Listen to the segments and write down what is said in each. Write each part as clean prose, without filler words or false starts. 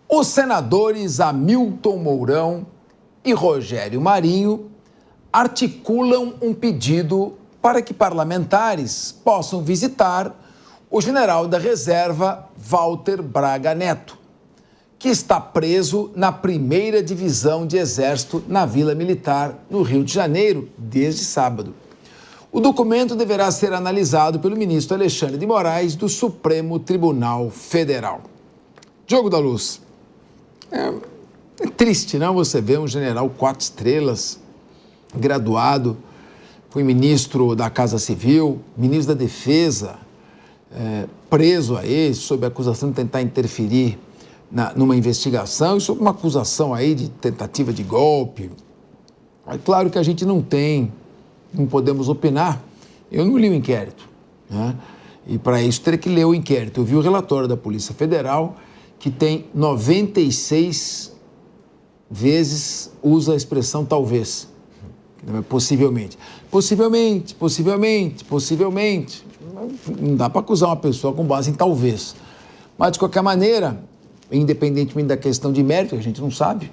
Os senadores Hamilton Mourão e Rogério Marinho articulam um pedido para que parlamentares possam visitar o general da reserva Walter Braga Neto, que está preso na 1ª Divisão de Exército na Vila Militar, no Rio de Janeiro, desde sábado. O documento deverá ser analisado pelo ministro Alexandre de Moraes, do Supremo Tribunal Federal. Diogo da Luz, é triste, não? Você vê um general 4 estrelas, graduado, foi ministro da Casa Civil, ministro da Defesa, preso aí sob a acusação de tentar interferir numa investigação e sob uma acusação aí de tentativa de golpe. É claro que a gente não podemos opinar. Eu não li o inquérito, né? E para isso teria que ler o inquérito. Eu vi o relatório da Polícia Federal, que tem 96 vezes usa a expressão talvez, possivelmente. Possivelmente. Não dá para acusar uma pessoa com base em talvez. Mas, de qualquer maneira, independentemente da questão de mérito, a gente não sabe,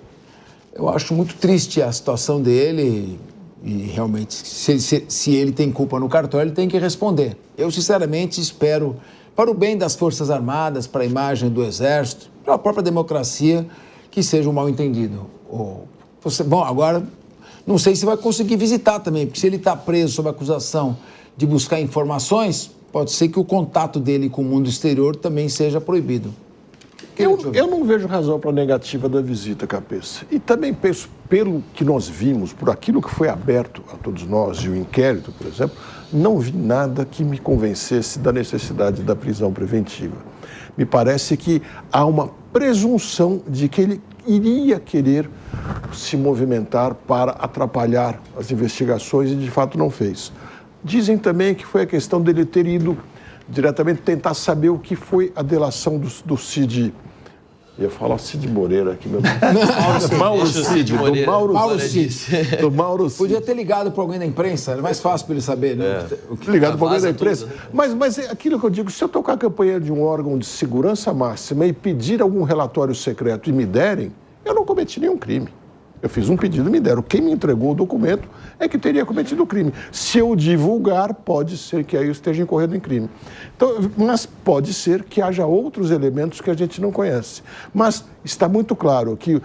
eu acho muito triste a situação dele e realmente, se ele tem culpa no cartório, ele tem que responder. Eu, sinceramente, espero, para o bem das Forças Armadas, para a imagem do Exército, para a própria democracia, que seja um mal-entendido. Bom, agora, não sei se vai conseguir visitar também, porque se ele está preso sob acusação de buscar informações, pode ser que o contato dele com o mundo exterior também seja proibido. Eu não vejo razão para a negativa da visita, Cabeça. E também penso, pelo que nós vimos, por aquilo que foi aberto a todos nós, e o inquérito, por exemplo, não vi nada que me convencesse da necessidade da prisão preventiva. Me parece que há uma presunção de que ele iria querer se movimentar para atrapalhar as investigações e, de fato, não fez. Dizem também que foi a questão dele ter ido diretamente tentar saber o que foi a delação do Cid. Eu ia falar Cid Moreira aqui, meu nome. Do Mauro Cid. Podia ter ligado para alguém da imprensa, era mais fácil para ele saber, né? Ligado para alguém da imprensa. Tudo, né? Mas é aquilo que eu digo, se eu tocar a campanha de um órgão de segurança máxima e pedir algum relatório secreto e me derem, eu não cometi nenhum crime. Eu fiz um pedido e me deram. Quem me entregou o documento é que teria cometido o crime. Se eu divulgar, pode ser que aí eu esteja incorrendo em crime. Então, mas pode ser que haja outros elementos que a gente não conhece. Mas está muito claro que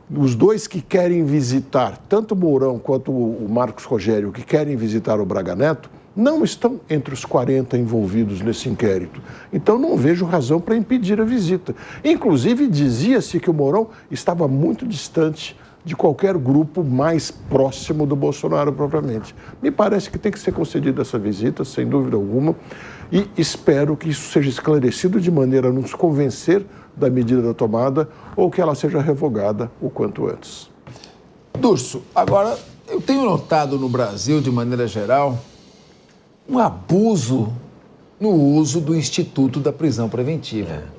os dois que querem visitar, tanto o Mourão quanto o Marcos Rogério, que querem visitar o Braga Neto, não estão entre os 40 envolvidos nesse inquérito. Então, não vejo razão para impedir a visita. Inclusive, dizia-se que o Mourão estava muito distante de qualquer grupo mais próximo do Bolsonaro propriamente. Me parece que tem que ser concedida essa visita, sem dúvida alguma, e espero que isso seja esclarecido de maneira a nos convencer da medida da tomada ou que ela seja revogada o quanto antes. Durso, agora, eu tenho notado no Brasil, de maneira geral, um abuso no uso do instituto da prisão preventiva.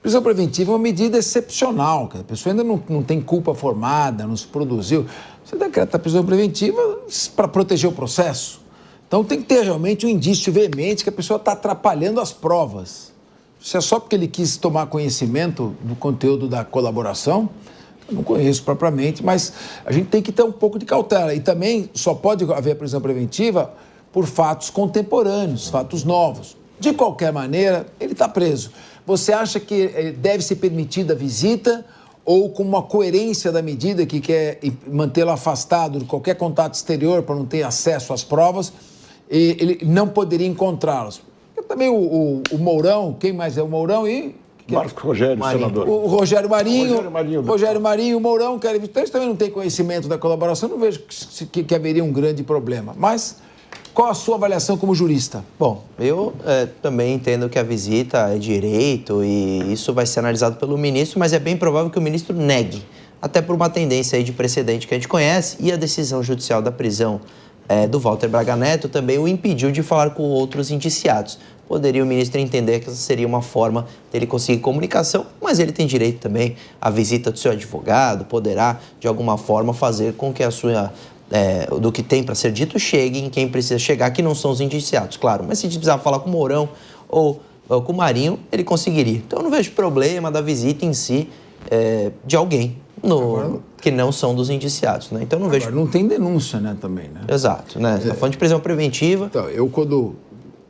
Prisão preventiva é uma medida excepcional, a pessoa ainda não tem culpa formada, não se produziu. Você decreta a prisão preventiva para proteger o processo. Então tem que ter realmente um indício veemente que a pessoa está atrapalhando as provas. Se é só porque ele quis tomar conhecimento do conteúdo da colaboração, eu não conheço propriamente, mas a gente tem que ter um pouco de cautela. E também só pode haver prisão preventiva por fatos contemporâneos, fatos novos. De qualquer maneira, ele está preso. Você acha que deve ser permitida a visita ou, com uma coerência da medida que quer mantê-lo afastado de qualquer contato exterior para não ter acesso às provas, ele não poderia encontrá-los? Também o Mourão, quem mais é o Mourão e... Marcos Rogério, senador. O Rogério Marinho, o Mourão, eles também não têm conhecimento da colaboração, não vejo que haveria um grande problema. Mas qual a sua avaliação como jurista? Bom, eu também entendo que a visita é direito e isso vai ser analisado pelo ministro, mas é bem provável que o ministro negue, até por uma tendência aí de precedente que a gente conhece, e a decisão judicial da prisão do Walter Braga Neto também o impediu de falar com outros indiciados. Poderia o ministro entender que essa seria uma forma dele conseguir comunicação, mas ele tem direito também à visita do seu advogado, poderá, de alguma forma, fazer com que a sua... do que tem para ser dito chegue em quem precisa chegar, que não são os indiciados, claro. Mas se precisar falar com o Mourão ou Com o Marinho, ele conseguiria. Então, eu não vejo problema da visita em si de alguém que não são dos indiciados, né? Então, eu não vejo... Não tem denúncia, né, também, né? Exato, né? Você está falando de prisão preventiva. Então, eu quando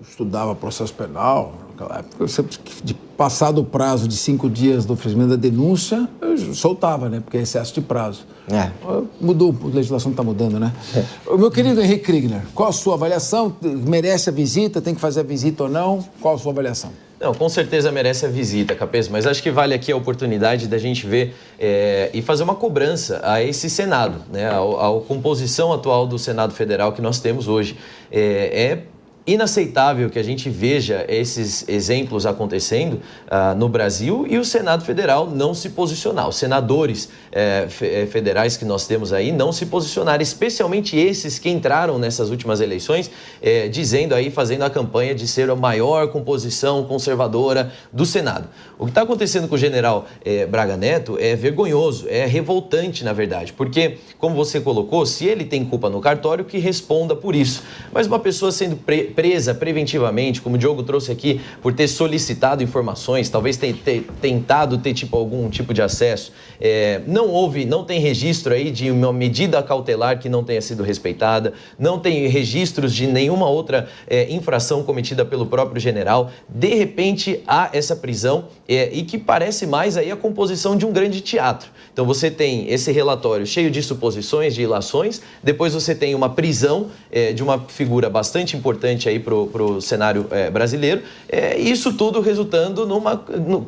estudava processo penal, naquela época, de passado o prazo de 5 dias do oferecimento da denúncia, eu soltava, né? Porque é excesso de prazo. Mudou, a legislação está mudando, né? O meu querido Henrique Kriegner, qual a sua avaliação? Merece a visita? Tem que fazer a visita ou não? Qual a sua avaliação? Não, com certeza merece a visita, Capês, mas acho que vale aqui a oportunidade da gente ver e fazer uma cobrança a esse Senado, né? A composição atual do Senado Federal que nós temos hoje. É inaceitável que a gente veja esses exemplos acontecendo no Brasil e o Senado Federal não se posicionar. Os senadores federais que nós temos aí não se posicionaram, especialmente esses que entraram nessas últimas eleições, dizendo aí, fazendo a campanha de ser a maior composição conservadora do Senado. O que está acontecendo com o general Braga Neto é vergonhoso, é revoltante, na verdade, porque, como você colocou, se ele tem culpa no cartório, que responda por isso. Mas uma pessoa sendo presa preventivamente, como o Diogo trouxe aqui, por ter solicitado informações, talvez tentado ter algum tipo de acesso, não tem registro aí de uma medida cautelar que não tenha sido respeitada, não tem registros de nenhuma outra infração cometida pelo próprio general. De repente, há essa prisão e que parece mais aí a composição de um grande teatro. Então, você tem esse relatório cheio de suposições, de ilações, depois você tem uma prisão de uma figura bastante importante aí para o cenário brasileiro, isso tudo resultando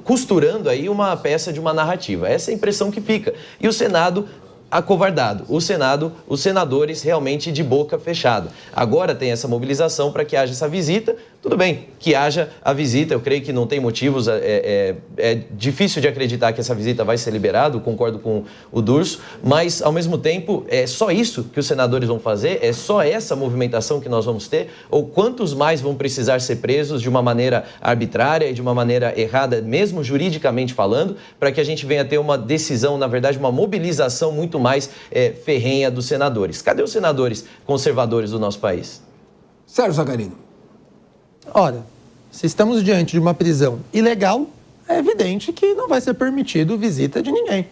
costurando aí uma peça de uma narrativa. Essa é a impressão que fica. E o Senado acovardado. O Senado, os senadores realmente de boca fechada. Agora tem essa mobilização para que haja essa visita. Tudo bem, que haja a visita, eu creio que não tem motivos, é difícil de acreditar que essa visita vai ser liberada, concordo com o Durso, mas ao mesmo tempo é só isso que os senadores vão fazer, é só essa movimentação que nós vamos ter, ou quantos mais vão precisar ser presos de uma maneira arbitrária e de uma maneira errada, mesmo juridicamente falando, para que a gente venha ter uma decisão, na verdade, uma mobilização muito mais ferrenha dos senadores. Cadê os senadores conservadores do nosso país? Sérgio Zagarino. Ora, se estamos diante de uma prisão ilegal, é evidente que não vai ser permitido visita de ninguém.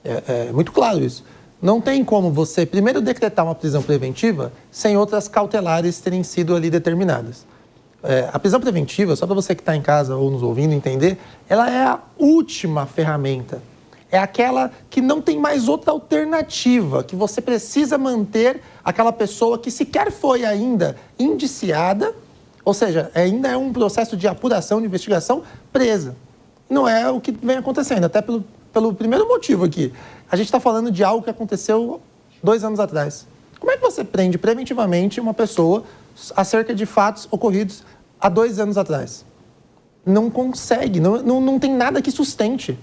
É muito claro isso. Não tem como você primeiro decretar uma prisão preventiva sem outras cautelares terem sido ali determinadas. A prisão preventiva, só para você que está em casa ou nos ouvindo entender, ela é a última ferramenta. É aquela que não tem mais outra alternativa, que você precisa manter aquela pessoa que sequer foi ainda indiciada, ou seja, ainda é um processo de apuração, de investigação, presa. Não é o que vem acontecendo, até pelo primeiro motivo aqui. A gente está falando de algo que aconteceu 2 anos atrás. Como é que você prende preventivamente uma pessoa acerca de fatos ocorridos há 2 anos atrás? Não consegue, não tem nada que sustente.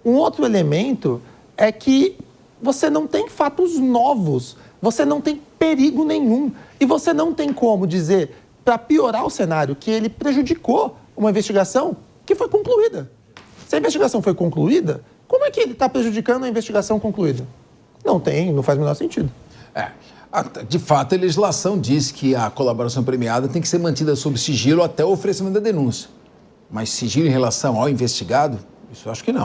Um outro elemento é que você não tem fatos novos, você não tem perigo nenhum e você não tem como dizer, para piorar o cenário, que ele prejudicou uma investigação que foi concluída. Se a investigação foi concluída, como é que ele está prejudicando a investigação concluída? Não faz o menor sentido. De fato, a legislação diz que a colaboração premiada tem que ser mantida sob sigilo até o oferecimento da denúncia. Mas sigilo em relação ao investigado, isso eu acho que não.